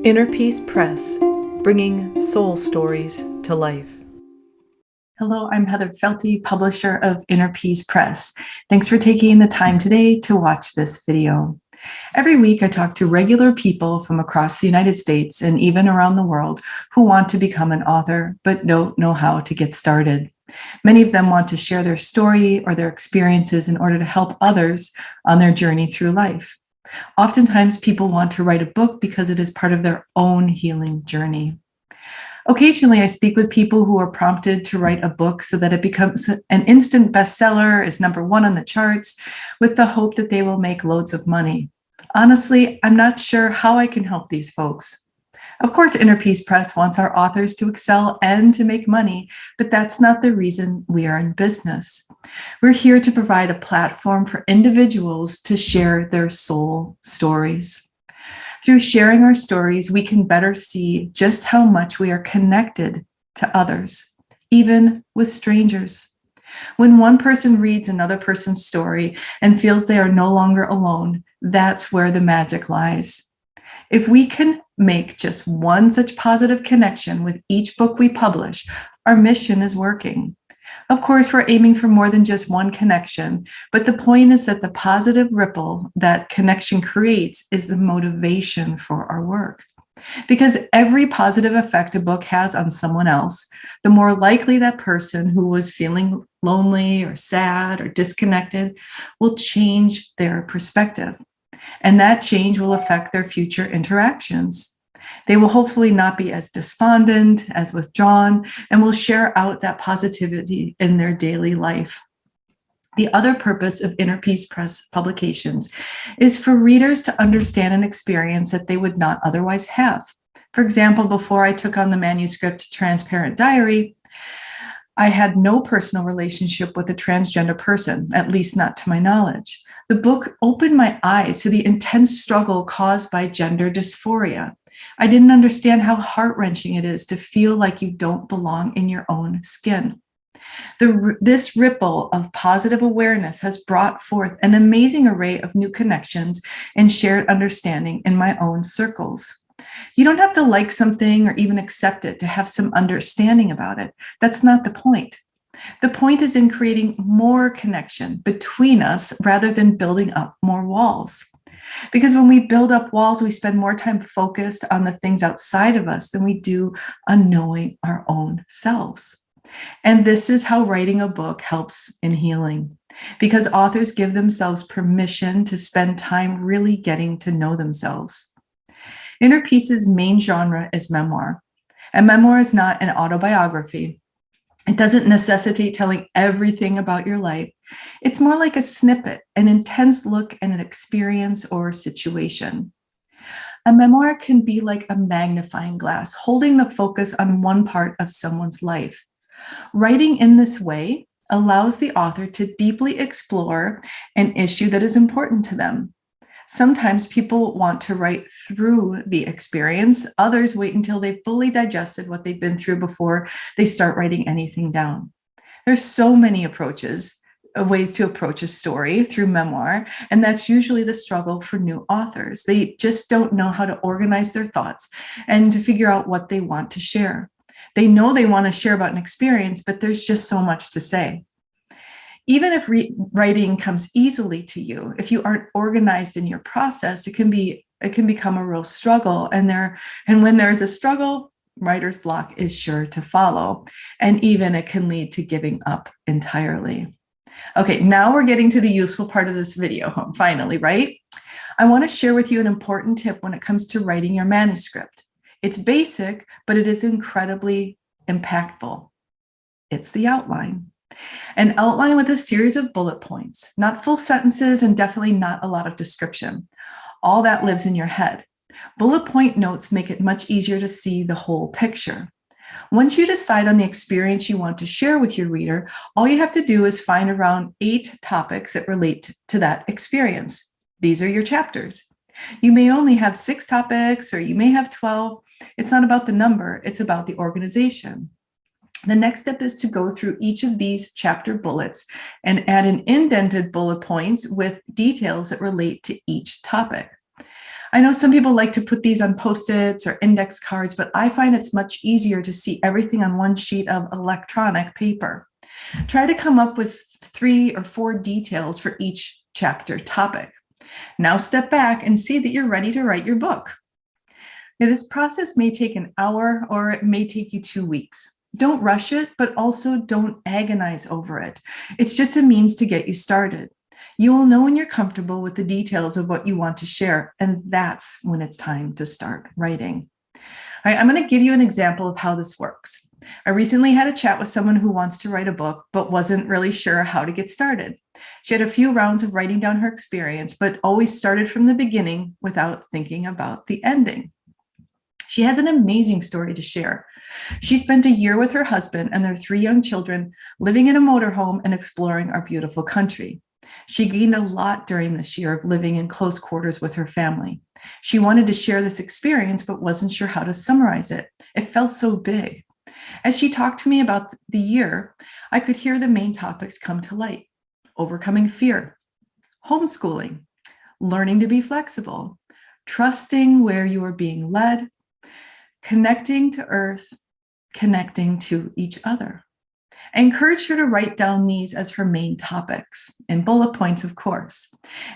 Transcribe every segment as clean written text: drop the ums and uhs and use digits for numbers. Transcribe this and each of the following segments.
Inner Peace Press, bringing soul stories to life. Hello, I'm Heather Felty, publisher of Inner Peace Press. Thanks for taking the time today to watch this video. Every week, I talk to regular people from across the United States and even around the world who want to become an author, but don't know how to get started. Many of them want to share their story or their experiences in order to help others on their journey through life. Oftentimes, people want to write a book because it is part of their own healing journey. Occasionally, I speak with people who are prompted to write a book so that it becomes an instant bestseller, is number one on the charts, with the hope that they will make loads of money. Honestly, I'm not sure how I can help these folks. Of course, Inner Peace Press wants our authors to excel and to make money, but that's not the reason we are in business. We're here to provide a platform for individuals to share their soul stories. Through sharing our stories, we can better see just how much we are connected to others, even with strangers. When one person reads another person's story and feels they are no longer alone, that's where the magic lies. If we can make just one such positive connection with each book we publish, our mission is working. Of course, we're aiming for more than just one connection, but the point is that the positive ripple that connection creates is the motivation for our work. Because every positive effect a book has on someone else, the more likely that person who was feeling lonely or sad or disconnected will change their perspective. And that change will affect their future interactions. They will hopefully not be as despondent, as withdrawn, and will share out that positivity in their daily life. The other purpose of Inner Peace Press publications is for readers to understand an experience that they would not otherwise have. For example, before I took on the manuscript Transparent Diary, I had no personal relationship with a transgender person, at least not to my knowledge. The book opened my eyes to the intense struggle caused by gender dysphoria. I didn't understand how heart-wrenching it is to feel like you don't belong in your own skin. This ripple of positive awareness has brought forth an amazing array of new connections and shared understanding in my own circles. You don't have to like something or even accept it to have some understanding about it. That's not the point. The point is in creating more connection between us rather than building up more walls. Because when we build up walls, we spend more time focused on the things outside of us than we do on knowing our own selves. And this is how writing a book helps in healing, because authors give themselves permission to spend time really getting to know themselves. Inner Peace's main genre is memoir, and memoir is not an autobiography. It doesn't necessitate telling everything about your life. It's more like a snippet, an intense look at an experience or situation. A memoir can be like a magnifying glass, holding the focus on one part of someone's life. Writing in this way allows the author to deeply explore an issue that is important to them. Sometimes people want to write through the experience. Others wait until they've fully digested what they've been through before they start writing anything down. There's so many ways to approach a story through memoir, and that's usually the struggle for new authors. They just don't know how to organize their thoughts and to figure out what they want to share. They know they want to share about an experience, but there's just so much to say. Even if writing comes easily to you, if you aren't organized in your process, it can become a real struggle. And when there is a struggle, writer's block is sure to follow. And even it can lead to giving up entirely. Okay, now we're getting to the useful part of this video, finally, right? I want to share with you an important tip when it comes to writing your manuscript. It's basic, but it is incredibly impactful. It's the outline. An outline with a series of bullet points, not full sentences and definitely not a lot of description. All that lives in your head. Bullet point notes make it much easier to see the whole picture. Once you decide on the experience you want to share with your reader, all you have to do is find around 8 topics that relate to that experience. These are your chapters. You may only have 6 topics, or you may have 12. It's not about the number, it's about the organization. The next step is to go through each of these chapter bullets and add an indented bullet points with details that relate to each topic. I know some people like to put these on Post-its or index cards, but I find it's much easier to see everything on one sheet of electronic paper. Try to come up with 3 or 4 details for each chapter topic. Now step back and see that you're ready to write your book. Now, this process may take an hour or it may take you 2 weeks. Don't rush it, but also don't agonize over it. It's just a means to get you started. You will know when you're comfortable with the details of what you want to share, and that's when it's time to start writing. All right, I'm going to give you an example of how this works. I recently had a chat with someone who wants to write a book, but wasn't really sure how to get started. She had a few rounds of writing down her experience, but always started from the beginning without thinking about the ending. She has an amazing story to share. She spent a year with her husband and their 3 young children living in a motorhome and exploring our beautiful country. She gained a lot during this year of living in close quarters with her family. She wanted to share this experience, but wasn't sure how to summarize it. It felt so big. As she talked to me about the year, I could hear the main topics come to light: overcoming fear, homeschooling, learning to be flexible, trusting where you are being led, connecting to earth, connecting to each other. I encouraged her to write down these as her main topics, in bullet points, of course,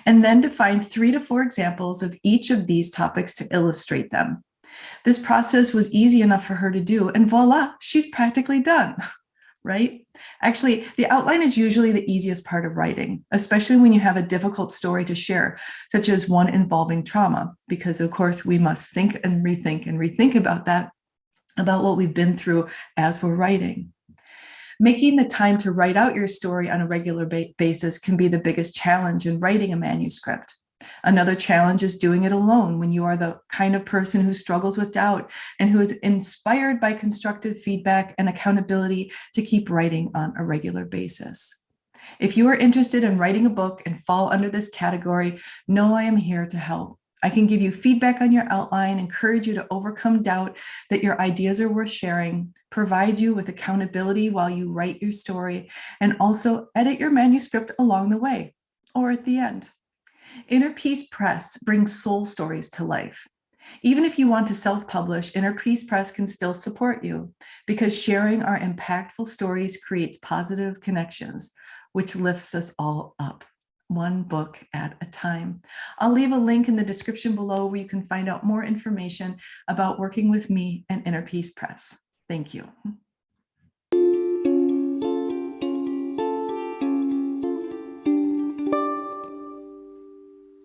and then to find 3 to 4 examples of each of these topics to illustrate them. This process was easy enough for her to do, and voila, she's practically done, right? Actually, the outline is usually the easiest part of writing, especially when you have a difficult story to share, such as one involving trauma, because of course we must think and rethink about that, about what we've been through as we're writing. Making the time to write out your story on a regular basis can be the biggest challenge in writing a manuscript. Another challenge is doing it alone when you are the kind of person who struggles with doubt and who is inspired by constructive feedback and accountability to keep writing on a regular basis. If you are interested in writing a book and fall under this category, know I am here to help. I can give you feedback on your outline, encourage you to overcome doubt that your ideas are worth sharing, provide you with accountability while you write your story, and also edit your manuscript along the way or at the end. Inner Peace Press brings soul stories to life. Even if you want to self-publish, Inner Peace Press can still support you because sharing our impactful stories creates positive connections, which lifts us all up, one book at a time. I'll leave a link in the description below where you can find out more information about working with me and Inner Peace Press. Thank you.